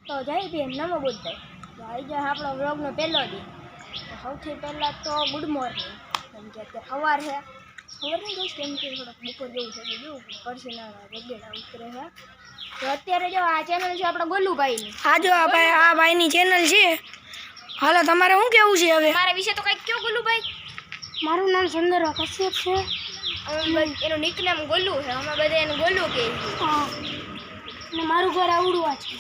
તો જય ભીમ નમો બુદ્ધાય. તો આવી જાય આપણો વ્લોગનો પહેલો દી. સૌથી પહેલાં તો ગુડ મોર્નિંગ. કેમ કે અત્યારે સવાર છે, ખબર નહીં દોસ્ત કેમ કે થોડોક બપોર જેવું છે, જેવું પરસીના રેગેડા ઉતરે છે. તો અત્યારે જો આ ચેનલ છે આપણા ગોલુભાઈની. હા જો આ ભાઈની ચેનલ છે. હાલો તમારે શું કેવું છે હવે? મારા વિશે તો કંઈક કયો ગોલુભાઈ. મારું નામ સુંદરવા કશ્યપ છે. એનું નિકનેમ ગોલુ છે, અમે બધા એને ગોલુ કહીએ છીએ. અને મારું ઘર આવડું છે.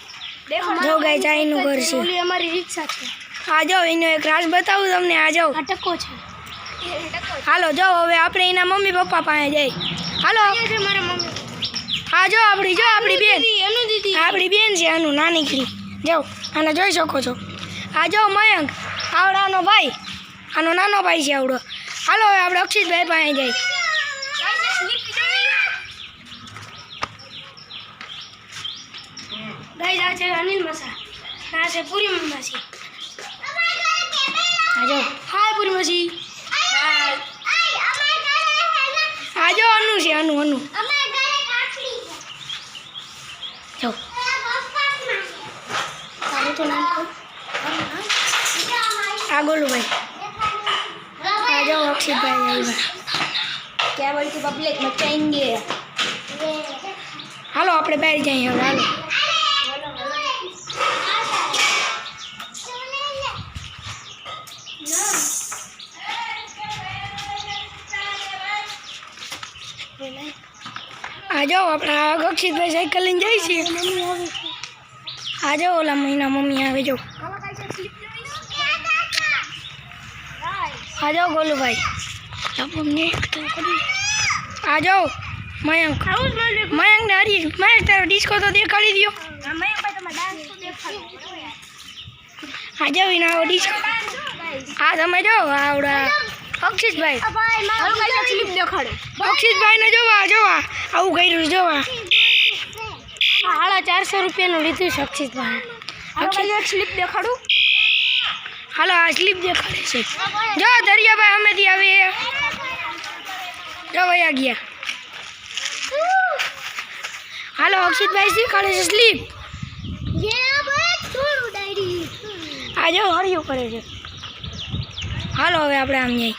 દેખો જો ગાય ચાઈનું ઘર છે. ઓલી અમારી રિક્ષા છે. આ જાઓ એનો એક રાસ બતાવું તમને. આ જાઓ આ ટકો છે. હાલો જાઓ હવે આપણે એના મમ્મી પપ્પા પાસે જઈ. હાલો મારા મમ્મી. હા જો આપણી બેન, એનું દીદી આપણી બેન છે આનું નાનીકડી. જાઓ આને જોઈ શકો છો. આ જો મયંક આવડાનો ભાઈ, આનો નાનો ભાઈ છે આવડો. હાલો હવે આપણે અક્ષિતભાઈ પાસે જઈ. ગાઈસ આ છે અનિલ મસા, આ છે પૂરી માસી. આજો હાય પૂરી માસી. આજો અનુ છે, અનુ જો તારું તો નામ કહો. આ ગોલુભાઈ. આ જો અક્ષિતભાઈ આવ્યા. क्या बोलती पब्लिक मचाएंगे. હાલો આપણે બહાર જઈએ હવે. હાલો આ જાઓ આપણા અક્ષિતભાઈ સાયકલ લઈને જાય છે. આ જાઓ ઓલા મહિના મમ્મી આવે. જો આ જાઓ ગોલુભાઈ. આ જાઓ મયંક. મયંક ને હરી. મયંક તારો ડિસ્કો તો દેખાડી દો. આ જાઓ એનો આવો ડિસ્કો. આ તમે જાઓ આવડા અક્ષિતભાઈ. અક્ષિતભાઈ ને જોવા આવું કર્યું. જોવા 450 રૂપિયાનું લીધું છે અક્ષિતભાઈ. સ્લીપ દેખાડું. હાલો આ સ્લીપ દેખાડે છે. જો દરિયાભાઈ અમેથી આવે. જો વયા ગયા. હાલો અક્ષિતભાઈ શીખવાડે છે સ્લીપ. આ જો હરિયું કરે છે. હાલો હવે આપણે આમ જઈએ.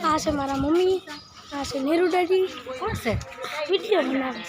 આ છે મારા મમ્મી, આ છે નીરુ દાદી. વિડીયો બનાવે.